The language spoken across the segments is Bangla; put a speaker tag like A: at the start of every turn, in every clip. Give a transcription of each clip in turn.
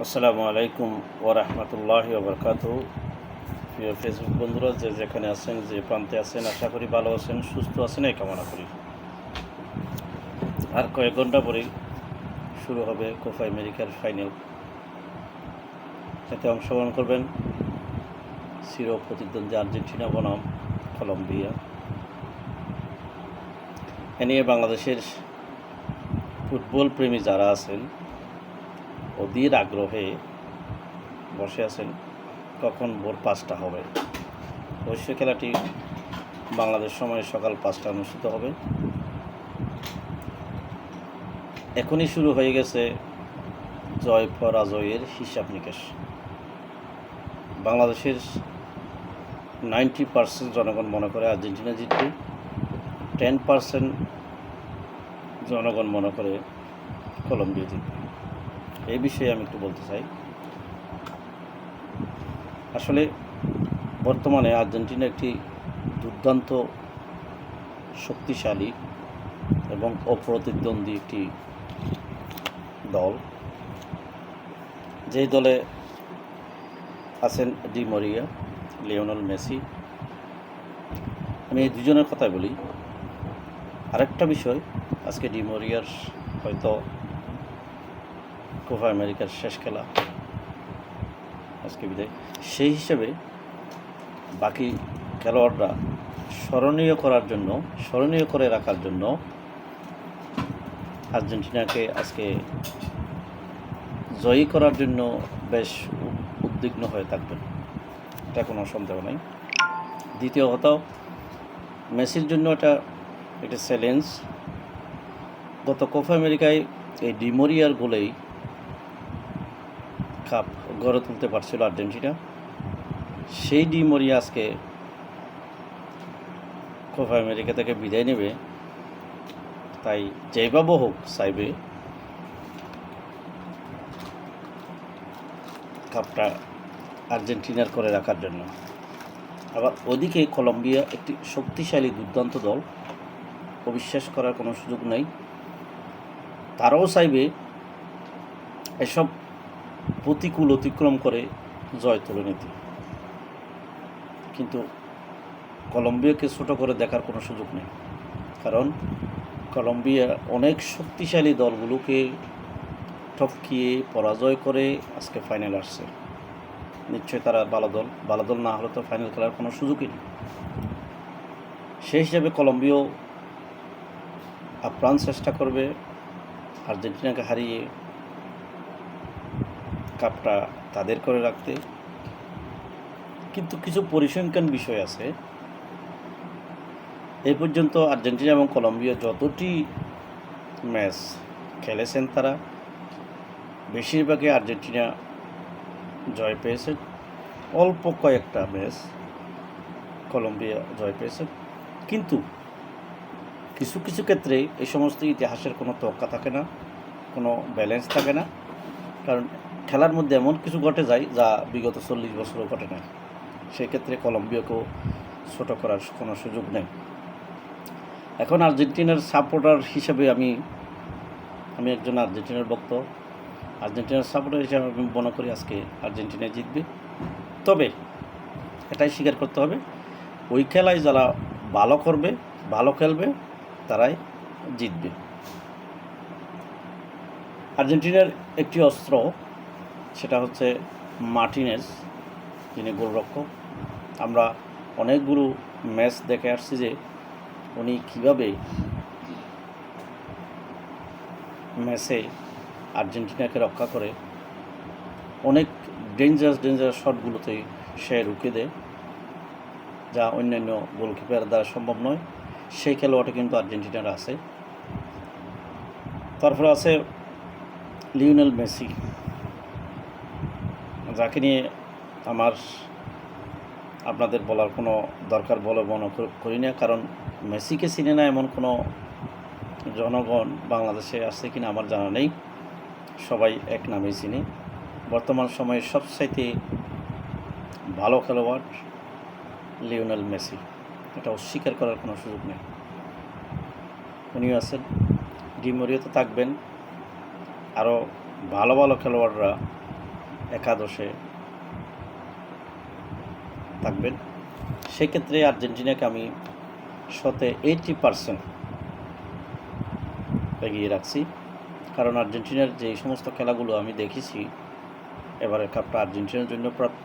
A: আসসালামু আলাইকুম ওয়া রাহমাতুল্লাহি ওয়া বারাকাতুহু। প্রিয় ফেসবুক বন্ধুরা, যে যেখানে আছেন, যে প্রান্তে আছেন, আশা করি ভালো আছেন, সুস্থ আছেন, এই কামনা করি। আর কয়েক ঘন্টা পরেই শুরু হবে কোপা আমেরিকার ফাইনাল। এতে অংশগ্রহণ করবেন চির প্রতিদ্বন্দ্বী আর্জেন্টিনা বনাম কলম্বিয়া। এ নিয়ে বাংলাদেশের ফুটবল প্রেমী যারা আছেন অধীর আগ্রহে বসে আছেন কখন ভোর 5টা হবে। অবশ্যই খেলাটি বাংলাদেশ সময় সকাল 5টায় অনুষ্ঠিত হবে। এখনই শুরু হয়ে গেছে জয় পরাজয়ের হিসাব নিকেশ। বাংলাদেশের 90% জনগণ মনে করে আর্জেন্টিনা জিতবে, 10% জনগণ মনে করে কলম্বিয়া জিতবে। এই বিষয়ে আমি একটু বলতে চাই। আসলে বর্তমানে আর্জেন্টিনা একটি দুর্দান্ত শক্তিশালী এবং অপ্রতিদ্বন্দ্বী একটি দল। যেই দলে আছেন ডি মরিয়া, লিওনেল মেসি। আমি এই দুজনের কথা বলি। আরেকটা বিষয়, আজকে ডি মরিয়ার হয়তো কোপা আমেরিকার শেষ খেলা, আজকে বিদায়। সেই হিসেবে বাকি খেলোয়াড়রা স্মরণীয় করে রাখার জন্য আর্জেন্টিনাকে আজকে জয়ী করার জন্য বেশ উদ্বিগ্ন হয়ে থাকবেন, এটা কোনো সন্দেহ নেই। দ্বিতীয় কথা, মেসির জন্য এটা চ্যালেঞ্জ। গত কোপা আমেরিকায় এই ডি মরিয়ার গোলেই কাপ গড়ে তুলতে পারছিল আর্জেন্টিনা। সেই ডি মরিয়া আজকে কোপা আমেরিকা থেকে বিদায় নেবে, তাই যেভাবে হোক চাইবে কাপটা আর্জেন্টিনার করে রাখার জন্য। আবার ওদিকে কলম্বিয়া একটি শক্তিশালী দুর্দান্ত দল, অবিশ্বাস করার কোনো সুযোগ নেই। তারাও চাইবে এসব প্রতিকূল অতিক্রম করে জয় তুলে নিতে, কিন্তু কলম্বিয়াকে ছোটো করে দেখার কোনো সুযোগ নেই। কারণ কলম্বিয়া অনেক শক্তিশালী দলগুলোকে টপকিয়ে পরাজয় করে আজকে ফাইনাল আসছে। নিশ্চয়ই তারা ভালো দল না হলে তো ফাইনাল খেলার কোনো সুযোগই নেই। সেই হিসাবে কলম্বিয়াও আপ্রাণ চেষ্টা করবে আর্জেন্টিনাকে হারিয়ে কাপটা তাদের করে রাখতে। কিন্তু কিছু পরিসংখ্যান বিষয় আছে। এই পর্যন্ত আর্জেন্টিনা এবং কলম্বিয়া যতটি ম্যাচ খেলেছেন, তারা বেশিরভাগই আর্জেন্টিনা জয় পেয়েছে। অল্প কয়েকটা ম্যাচ কলম্বিয়া জয় পেয়েছে। কিন্তু কিছু কিছু ক্ষেত্রে এই সমস্ত ইতিহাসের কোনো তোয়াক্কা থাকে না, কোনো ব্যালেন্স থাকে না। কারণ খেলার মধ্যে এমন কিছু ঘটে যায় যা বিগত 40 বছরও ঘটে না। সেক্ষেত্রে কলম্বিয়াকেও ছোটো করার কোনো সুযোগ নেই। এখন আর্জেন্টিনার সাপোর্টার হিসেবে আমি একজন আর্জেন্টিনার ভক্ত। আর্জেন্টিনার সাপোর্টার হিসেবে আমি মনে করি আজকে আর্জেন্টিনা জিতবে। তবে এটাই স্বীকার করতে হবে, ওই খেলায় যারা ভালো খেলবে তারাই জিতবে। আর্জেন্টিনার একটি অস্ত্র, সেটা হচ্ছে মার্টিনেজ, যিনি গোলরক্ষক। আমরা অনেকগুলো ম্যাচ দেখে আসছি যে উনি কীভাবে ম্যাচে আর্জেন্টিনাকে রক্ষা করে, অনেক ডেঞ্জারাস শটগুলোতেই সে রুখে দেয়, যা অন্যান্য গোলকিপার দ্বারা সম্ভব নয়। সেই খেলোয়াড়টা কিন্তু আর্জেন্টিনার আছে। তারপরে আছে লিওনেল মেসি, যাকে নিয়ে আপনাদের বলার কোনো দরকার বলে মনে করি না। কারণ মেসিকে চিনে না এমন কোনো জনগণ বাংলাদেশে আছে কিনা আমার জানা নেই। সবাই এক নামেই চিনে। বর্তমান সময়ে সবচাইতে ভালো খেলোয়াড় লিওনেল মেসি, এটা অস্বীকার করার কোনো সুযোগ নেই। উনিও আছেন, ডি মরিয়া তো থাকবেন, আরও ভালো খেলোয়াড়রা একাদশে থাকবেন। সেক্ষেত্রে আর্জেন্টিনাকে আমি 80% এগিয়ে রাখছি, কারণ আর্জেন্টিনার যে সমস্ত খেলাগুলো আমি দেখেছি এবারের কাপটা আর্জেন্টিনার জন্য প্রাপ্য।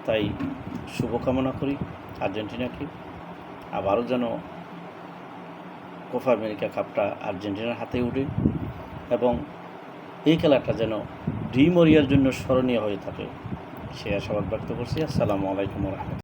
A: তাই শুভকামনা করি আর্জেন্টিনাকে, আবারও যেন কোপা আমেরিকা কাপটা আর্জেন্টিনার হাতে উঠে এবং এই খেলাটা যেন ডি মরিয়ার জন্য স্মরণীয় হয়ে থাকে, সে আশাবাদ ব্যক্ত করছি। আসসালামু আলাইকুম ওয়া রাহমাতুল্লাহ।